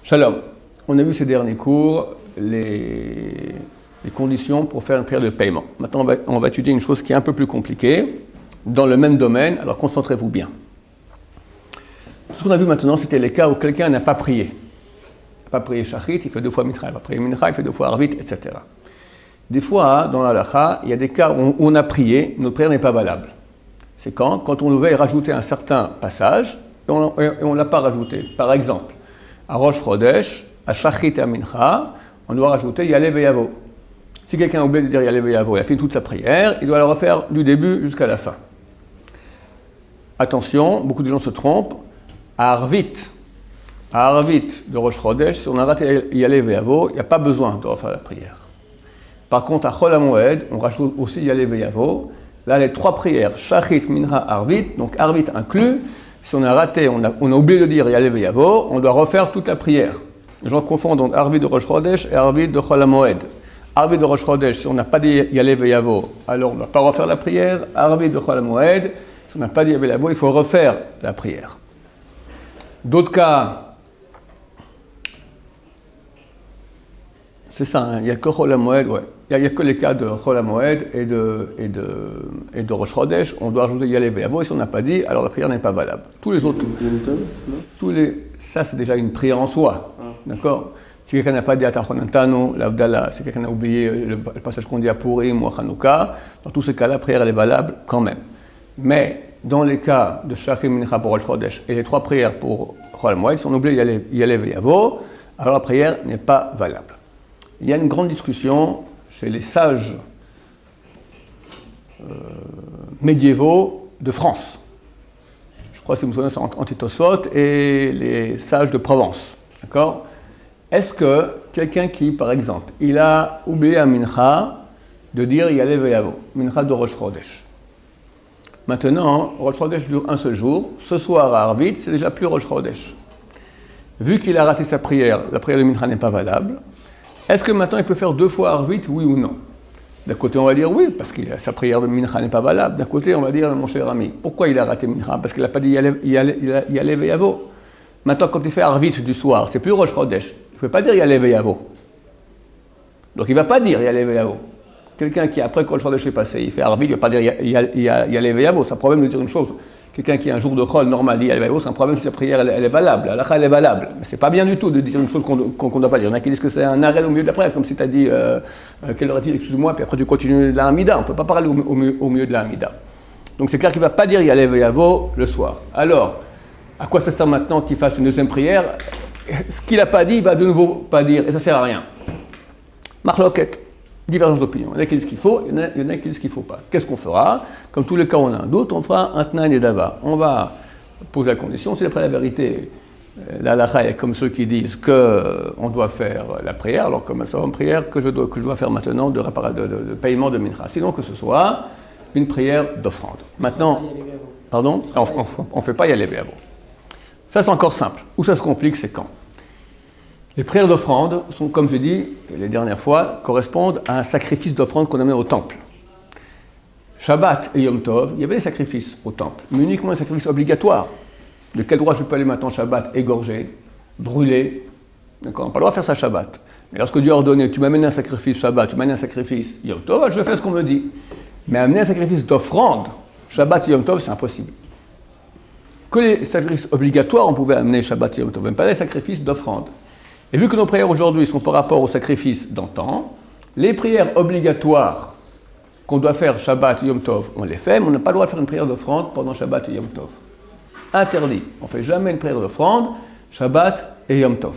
Shalom. On a vu ces derniers cours les conditions pour faire une prière de paiement. Maintenant, on va étudier une chose qui est un peu plus compliquée, dans le même domaine, alors concentrez-vous bien. Ce qu'on a vu maintenant, c'était les cas où quelqu'un n'a pas prié. Il n'a pas prié Shachrit, il fait 2 fois Mincha, il n'a pas prié Mincha, il fait 2 fois Arvit, etc. Des fois, dans la halakha, il y a des cas où on a prié, notre prière n'est pas valable. C'est quand on veut rajouter un certain passage, et on ne l'a pas rajouté. Par exemple, à Rosh Chodesh, à Shachrit et à Mincha, on doit rajouter Yalev et Yavo. Si quelqu'un a oublié de dire Yalev et Yavo, il a fait toute sa prière, il doit la refaire du début jusqu'à la fin. Attention, beaucoup de gens se trompent. À Arvit de Rosh Chodesh, si on a raté Yalev et Yavo, il n'y a pas besoin de refaire la prière. Par contre, à Chol HaMoed, on rajoute aussi Yalev et Yavo. Là, les 3 prières, Shachrit, Mincha, Arvit, donc Arvit inclus. Si on a raté, on a oublié de dire Yalev et Yavo, on doit refaire toute la prière. Les gens confondent donc Arvit de Rosh Chodesh et Arvit de Chol HaMoed. Arvit de Rosh Chodesh, si on n'a pas dit Yalev et Yavo, alors on ne doit pas refaire la prière. Arvit de Chol HaMoed, si on n'a pas dit Yalev et Yavo, il faut refaire la prière. D'autres cas, c'est ça, hein, il n'y a que Chol HaMoed, ouais. Il n'y a que les cas de Chol HaMoed et de Rosh Chodesh, on doit ajouter Yalev et Yavo, et si on n'a pas dit, alors la prière n'est pas valable. Tous les autres, ça c'est déjà une prière en soi, d'accord? Si quelqu'un n'a pas dit Atachonantano, l'Avdallah, si quelqu'un a oublié le passage qu'on dit à Purim ou à Hanouka, dans tous ces cas, la prière elle est valable quand même. Mais dans les cas de Shachrit, Mincha pour Rosh Chodesh et les 3 prières pour Chol HaMoed, si on oublie Yalev et Yavo, alors la prière n'est pas valable. Il y a une grande discussion chez les sages médiévaux de France. Je crois que vous vous souvenez, c'est Antitosphot et les sages de Provence. D'accord ? Est-ce que quelqu'un qui, par exemple, il a oublié à Mincha de dire Yalev et Yavo, Mincha de Rosh Chodesh. Maintenant, Rosh Chodesh dure un seul jour. Ce soir à Arvit, c'est déjà plus Rosh Chodesh. Vu qu'il a raté sa prière, la prière de Mincha n'est pas valable. Est-ce que maintenant il peut faire 2 fois Arvit, oui ou non? D'un côté, on va dire oui, parce que sa prière de Mincha n'est pas valable. D'un côté, on va dire, mon cher ami, pourquoi il a raté Mincha? Parce qu'il n'a pas dit Yalev et Yavo. Maintenant, quand il fait Arvit du soir, c'est plus Rosh Chodesh. Il ne peut pas dire Yalev et Yavo. Donc il ne va pas dire Yalev et Yavo. Quelqu'un qui, après que Rosh Chodesh est passé, il fait Arvit, il ne va pas dire Yalev et Yavo. C'est un problème de dire une chose. Quelqu'un qui a un jour de Chol normal dit Yalev et Yavo, c'est un problème si sa prière elle est valable. La halakha elle est valable. Mais ce n'est pas bien du tout de dire une chose qu'on ne doit pas dire. Il y en a qui disent que c'est un arrêt au milieu de la prière, comme si tu as dit quelle heure est-il, excuse-moi, puis après tu continues la Hamida. On ne peut pas parler au milieu de la Hamida. Donc c'est clair qu'il ne va pas dire Yalev et Yavo le soir. Alors, à quoi ça sert maintenant qu'il fasse une deuxième prière? Ce qu'il n'a pas dit, il va de nouveau pas dire, et ça ne sert à rien. Marloquette, divergence d'opinion. Il y en a qui disent qu'il faut, il y en a qui disent qu'il ne faut pas. Qu'est-ce qu'on fera? Comme tous les cas, on a un doute, on fera un Tnan et Dava. On va poser la condition, c'est après la vérité. La halakha est comme ceux qui disent qu'on doit faire la prière, alors comme c'est une prière que je dois faire maintenant de paiement de Mincha. Sinon que ce soit une prière d'offrande. Maintenant, pardon, on ne fait pas Yalev et Yavo. Ça, c'est encore simple. Où ça se complique, c'est quand les prières d'offrande sont, comme je dis les dernières fois, correspondent à un sacrifice d'offrande qu'on amène au temple. Shabbat et Yom Tov, il y avait des sacrifices au temple, mais uniquement des sacrifices obligatoires. De quel droit je peux aller maintenant Shabbat égorger, brûler? D'accord, on n'a pas le droit de faire ça Shabbat. Mais lorsque Dieu a ordonné, tu m'amènes un sacrifice Shabbat, tu m'amènes un sacrifice Yom Tov, je fais ce qu'on me dit. Mais amener un sacrifice d'offrande, Shabbat et Yom Tov, c'est impossible. Que les sacrifices obligatoires, on pouvait amener Shabbat et Yom Tov, même pas les sacrifices d'offrande. Et vu que nos prières aujourd'hui sont par rapport aux sacrifices d'antan, les prières obligatoires qu'on doit faire Shabbat et Yom Tov, on les fait, mais on n'a pas le droit de faire une prière d'offrande pendant Shabbat et Yom Tov. Interdit. On ne fait jamais une prière d'offrande, Shabbat et Yom Tov.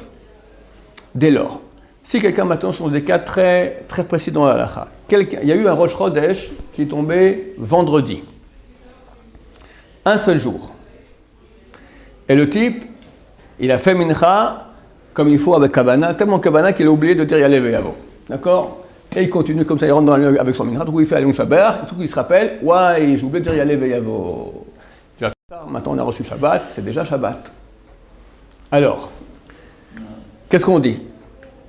Dès lors, si quelqu'un maintenant, ce sont des cas très, très précis dans la halakha. Il y a eu un Rosh Chodesh qui est tombé vendredi. Un seul jour. Et le type, il a fait Mincha comme il faut avec Kavana, tellement Kavana qu'il a oublié de dire Yalev et Yavo. D'accord? Et il continue comme ça, il rentre dans le avec son Mincha, tout coup il fait Alun Shabbat, tout coup il se rappelle, ouais, j'ai oublié de dire Yalev et Yavo. Maintenant on a reçu Shabbat, c'est déjà Shabbat. Alors, qu'est-ce qu'on dit?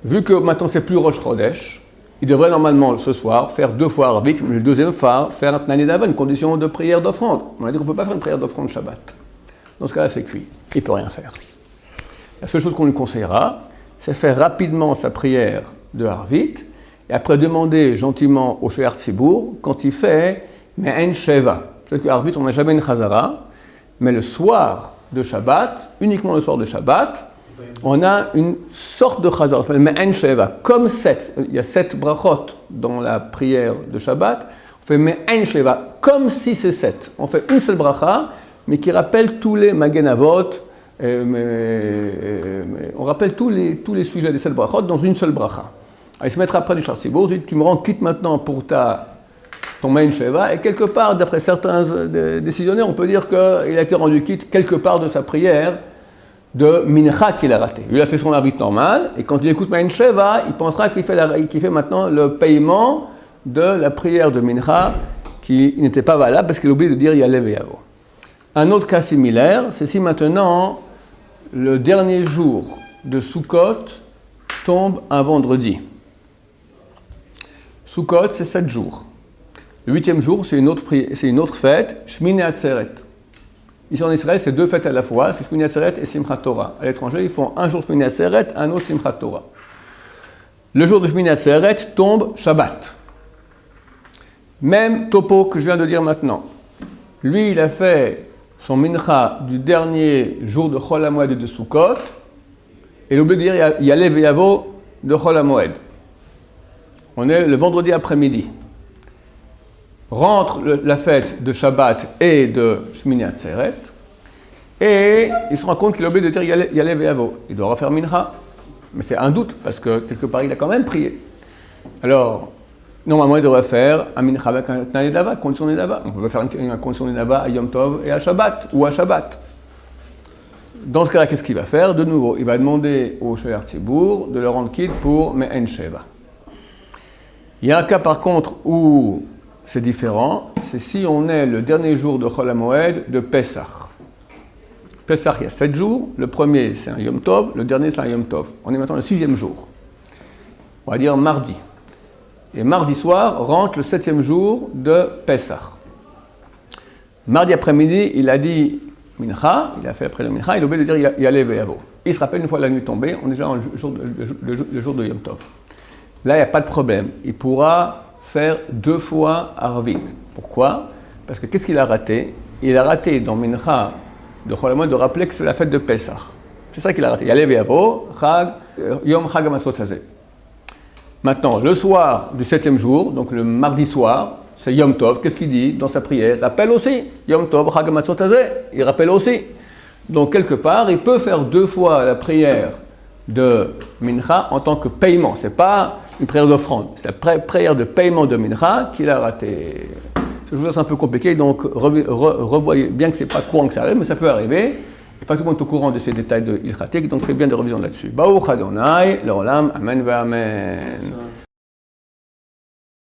Vu que maintenant c'est plus Rosh Chodesh, il devrait normalement ce soir faire 2 fois Arvit, mais le deuxième fois faire un Tnan et Dava, une condition de prière d'offrande. On a dit qu'on ne peut pas faire une prière d'offrande Shabbat. Dans ce cas-là, c'est cuit. Il ne peut rien faire. La seule chose qu'on lui conseillera, c'est faire rapidement sa prière de Harvit, et après demander gentiment au Shear Tzibour quand il fait Me'en Sheva. C'est-à-dire qu'à Harvit, on n'a jamais une Chazara, mais le soir de Shabbat, uniquement le soir de Shabbat, on a une sorte de Chazara, on s'appelle Me'en Sheva, comme 7. Il y a 7 brachot dans la prière de Shabbat, on fait Me'en Sheva, comme si c'est 7. On fait une seule bracha, mais qui rappelle tous les Magen Avot, on rappelle tous les sujets des 7 brachot dans une seule bracha. Il se mettra après du Shear Tzibour, tu me rends quitte maintenant pour ton Me'en Sheva, et quelque part, d'après certains décisionnaires, on peut dire qu'il a été rendu quitte quelque part de sa prière de Mincha qu'il a raté. Lui, il a fait son Harvit normal, et quand il écoute Me'en Sheva, il pensera qu'il fait maintenant le paiement de la prière de Mincha qui n'était pas valable parce qu'il a oublié de dire Yalev et Yavo. Un autre cas similaire, c'est si maintenant le dernier jour de Sukkot tombe un vendredi. Sukkot, c'est 7 jours. Le 8e jour, c'est une autre fête, Shmini Atzeret. Ici en Israël, c'est 2 fêtes à la fois, c'est Shmini Atzeret et Simchat Torah. À l'étranger, ils font un jour Shmini Atzeret, un autre Simchat Torah. Le jour de Shmini Atzeret tombe Shabbat. Même topo que je viens de dire maintenant. Lui, il a fait son mincha du dernier jour de Chol HaMoed et de Sukkot, et il a oublié de dire Yalev et Yavo de Chol HaMoed. On est le vendredi après-midi. Rentre la fête de Shabbat et de Shmini Atzeret, et il se rend compte qu'il a oublié de dire Yalev et Yavo. Il doit refaire mincha. Mais c'est un doute, parce que quelque part, il a quand même prié. Alors, normalement, il devrait faire un mincha avec un nedava, condition nedava. On peut faire une condition nedava à Yom Tov et à Shabbat, ou à Shabbat. Dans ce cas-là, qu'est-ce qu'il va faire? De nouveau, il va demander au Shear Tzibour de le rendre quitte pour Me'en Sheva. Il y a un cas, par contre, où c'est différent, c'est si on est le dernier jour de Chol HaMoed de Pesach. Pesach, il y a 7 jours. Le premier, c'est un Yom Tov. Le dernier, c'est un Yom Tov. On est maintenant le 6e jour. On va dire mardi. Et mardi soir rentre le 7e jour de Pesach. Mardi après-midi, il a dit Mincha, il a fait après le Mincha, il a oublié de dire Yalev et Yavo. Il se rappelle une fois la nuit tombée, on est déjà le jour de Yom Tov. Là, il n'y a pas de problème. Il pourra faire 2 fois Harvit. Pourquoi? Parce que qu'est-ce qu'il a raté? Il a raté dans Mincha de Chol HaMoed de rappeler que c'est la fête de Pesach. C'est ça qu'il a raté. Yalev et Yavo, Chag, Yom Chag HaMatzot Hazeh. Maintenant, le soir du 7e jour, donc le mardi soir, c'est Yom Tov. Qu'est-ce qu'il dit dans sa prière? Il rappelle aussi. Yom Tov, Chag HaMatzot Hazeh. Il rappelle aussi. Donc, quelque part, il peut faire 2 fois la prière de Mincha en tant que paiement. Ce n'est pas une prière d'offrande. C'est la prière de paiement de Mincha qu'il a raté. Je vous laisse un peu compliqué, donc revoyez bien que ce n'est pas courant que ça arrive, mais ça peut arriver. Et pas tout le monde est au courant de ces détails de Ilchatik, donc faites bien des revisions là-dessus. Baruch Adonai, l'Olam, Amen, Amen.